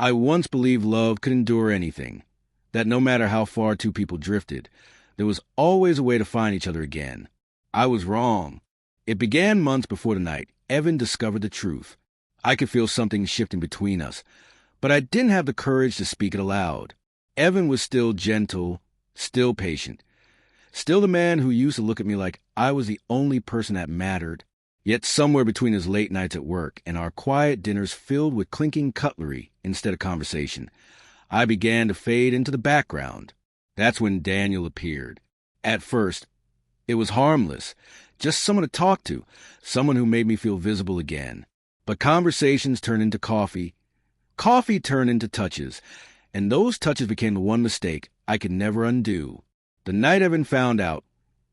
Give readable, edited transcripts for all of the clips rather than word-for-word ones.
I once believed love could endure anything, that no matter how far two people drifted, there was always a way to find each other again. I was wrong. It began months before the night Evan discovered the truth. I could feel something shifting between us, but I didn't have the courage to speak it aloud. Evan was still gentle, still patient, still the man who used to look at me like I was the only person that mattered. Yet somewhere between his late nights at work and our quiet dinners filled with clinking cutlery instead of conversation, I began to fade into the background. That's when Daniel appeared. At first, it was harmless, just someone to talk to, someone who made me feel visible again. But conversations turned into coffee. Coffee turned into touches, and those touches became the one mistake I could never undo. The night Evan found out,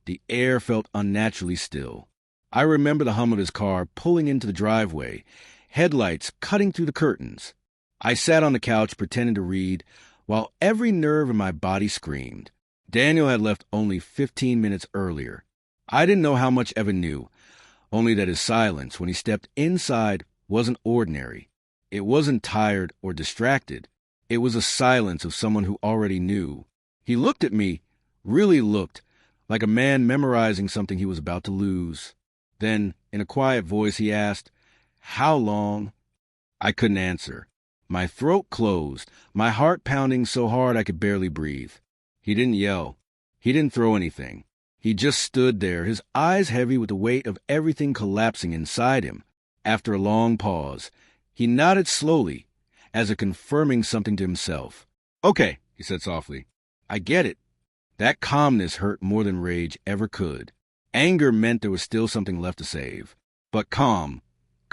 the air felt unnaturally still. I remember the hum of his car pulling into the driveway, headlights cutting through the curtains. I sat on the couch pretending to read, while every nerve in my body screamed. Daniel had left only 15 minutes earlier. I didn't know how much Evan knew, only that his silence when he stepped inside wasn't ordinary. It wasn't tired or distracted. It was a silence of someone who already knew. He looked at me, really looked, like a man memorizing something he was about to lose. Then, in a quiet voice, he asked, "How long?" I couldn't answer. My throat closed, my heart pounding so hard I could barely breathe. He didn't yell. He didn't throw anything. He just stood there, his eyes heavy with the weight of everything collapsing inside him. After a long pause, he nodded slowly, as if confirming something to himself. "Okay," he said softly. "I get it." That calmness hurt more than rage ever could. Anger meant there was still something left to save. But calm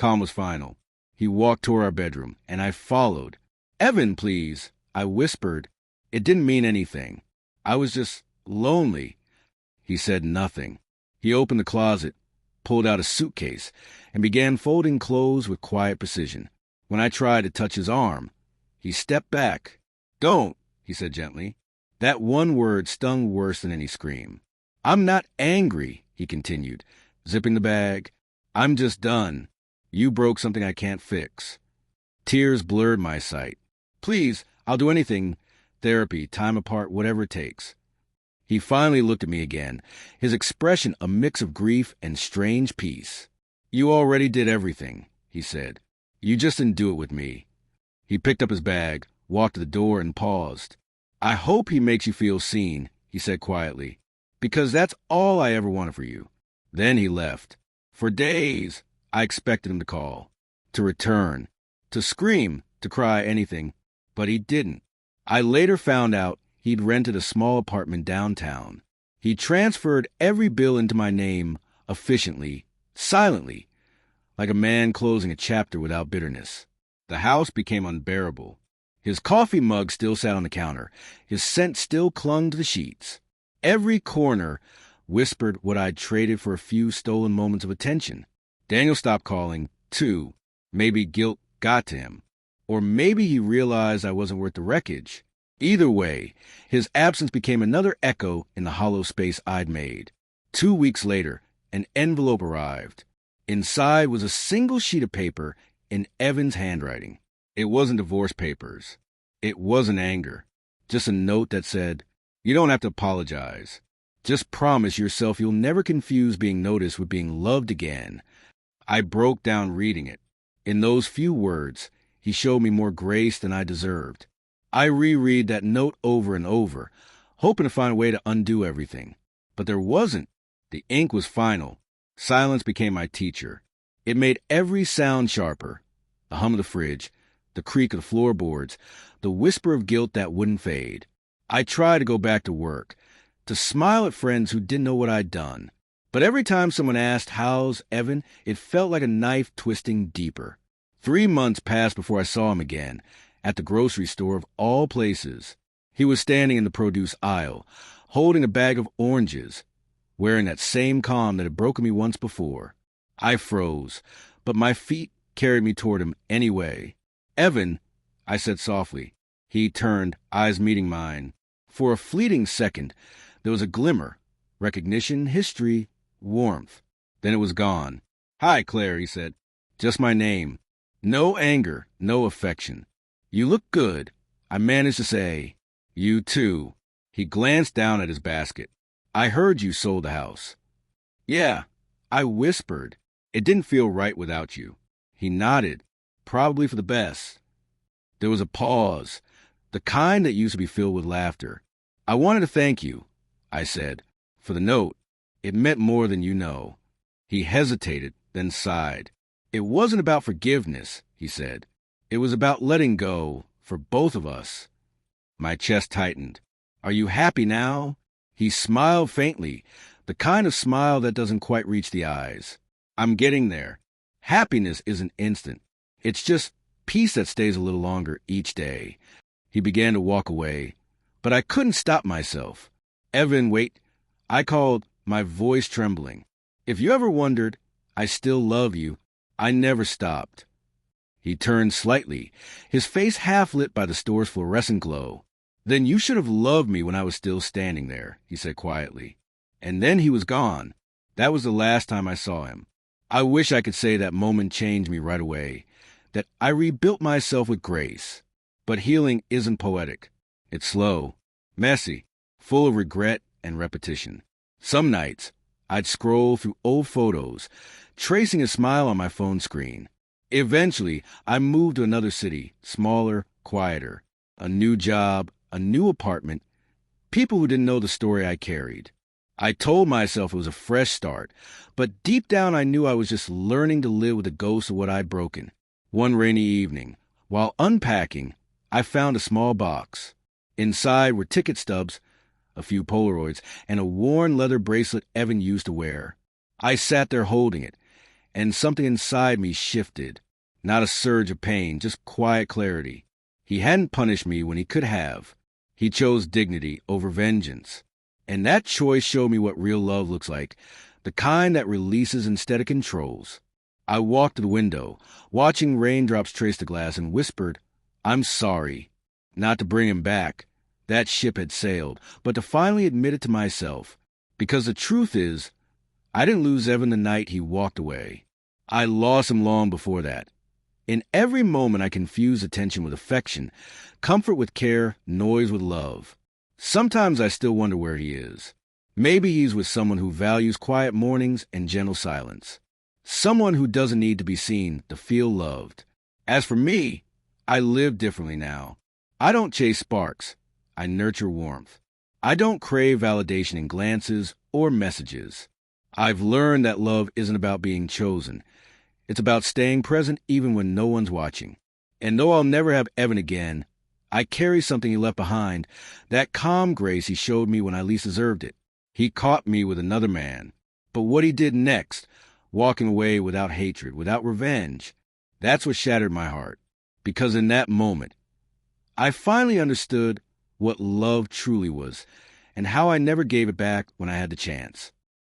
was final. He walked toward our bedroom, and I followed. "Evan, please," I whispered. It didn't mean anything. I was just lonely. He said nothing. He opened the closet, pulled out a suitcase, and began folding clothes with quiet precision. When I tried to touch his arm, he stepped back. "Don't," he said gently. That one word stung worse than any scream. "I'm not angry," he continued, zipping the bag. "I'm just done. You broke something I can't fix." Tears blurred my sight. "Please, I'll do anything. Therapy, time apart, whatever it takes." He finally looked at me again, his expression a mix of grief and strange peace. "You already did everything," he said. "You just didn't do it with me." He picked up his bag, walked to the door, and paused. "I hope he makes you feel seen," he said quietly, "because that's all I ever wanted for you." Then he left. For days, I expected him to call, to return, to scream, to cry, anything, but he didn't. I later found out he'd rented a small apartment downtown. He transferred every bill into my name efficiently, silently, like a man closing a chapter without bitterness. The house became unbearable. His coffee mug still sat on the counter. His scent still clung to the sheets. Every corner whispered what I'd traded for a few stolen moments of attention. Daniel stopped calling, too. Maybe guilt got to him. Or maybe he realized I wasn't worth the wreckage. Either way, his absence became another echo in the hollow space I'd made. 2 weeks later, an envelope arrived. Inside was a single sheet of paper in Evan's handwriting. It wasn't divorce papers. It wasn't anger. Just a note that said, "You don't have to apologize. Just promise yourself you'll never confuse being noticed with being loved again." I broke down reading it. In those few words, he showed me more grace than I deserved. I reread that note over and over, hoping to find a way to undo everything. But there wasn't. The ink was final. Silence became my teacher. It made every sound sharper. The hum of the fridge, the creak of the floorboards, the whisper of guilt that wouldn't fade. I tried to go back to work, to smile at friends who didn't know what I'd done. But every time someone asked, "How's Evan?" it felt like a knife twisting deeper. 3 months passed before I saw him again, at the grocery store of all places. He was standing in the produce aisle, holding a bag of oranges, wearing that same calm that had broken me once before. I froze, but my feet carried me toward him anyway. "Evan," I said softly. He turned, eyes meeting mine. For a fleeting second, there was a glimmer, recognition, history, warmth. Then it was gone. "Hi, Claire," he said. Just my name. No anger, no affection. You look good. I managed to say, "You too." He glanced down at his basket. "I heard you sold the house." "Yeah," I whispered. "It didn't feel right without you." He nodded, "Probably for the best." There was a pause, the kind that used to be filled with laughter. "I wanted to thank you," I said, "for the note. It meant more than you know." He hesitated, then sighed. "It wasn't about forgiveness," he said. "It was about letting go, for both of us." My chest tightened. "Are you happy now?" He smiled faintly, the kind of smile that doesn't quite reach the eyes. "I'm getting there. Happiness isn't instant. It's just peace that stays a little longer each day." He began to walk away, but I couldn't stop myself. "Evan, wait." I called, my voice trembling. "If you ever wondered, I still love you. I never stopped." He turned slightly, his face half lit by the store's fluorescent glow. "Then you should have loved me when I was still standing there," he said quietly. And then he was gone. That was the last time I saw him. I wish I could say that moment changed me right away, that I rebuilt myself with grace. But healing isn't poetic. It's slow, messy, full of regret and repetition. Some nights, I'd scroll through old photos, tracing a smile on my phone screen. Eventually, I moved to another city, smaller, quieter. A new job, a new apartment, people who didn't know the story I carried. I told myself it was a fresh start, but deep down I knew I was just learning to live with the ghost of what I'd broken. One rainy evening, while unpacking, I found a small box. Inside were ticket stubs, a few Polaroids, and a worn leather bracelet Evan used to wear. I sat there holding it, and something inside me shifted. Not a surge of pain, just quiet clarity. He hadn't punished me when he could have. He chose dignity over vengeance. And that choice showed me what real love looks like, the kind that releases instead of controls. I walked to the window, watching raindrops trace the glass, and whispered, "I'm sorry." Not to bring him back. That ship had sailed, but to finally admit it to myself. Because the truth is, I didn't lose Evan the night he walked away. I lost him long before that. In every moment I confuse attention with affection, comfort with care, noise with love. Sometimes I still wonder where he is. Maybe he's with someone who values quiet mornings and gentle silence. Someone who doesn't need to be seen to feel loved. As for me, I live differently now. I don't chase sparks. I nurture warmth. I don't crave validation in glances or messages. I've learned that love isn't about being chosen. It's about staying present even when no one's watching. And though I'll never have Evan again, I carry something he left behind, that calm grace he showed me when I least deserved it. He caught me with another man. But what he did next, walking away without hatred, without revenge, that's what shattered my heart. Because in that moment, I finally understood what love truly was, and how I never gave it back when I had the chance.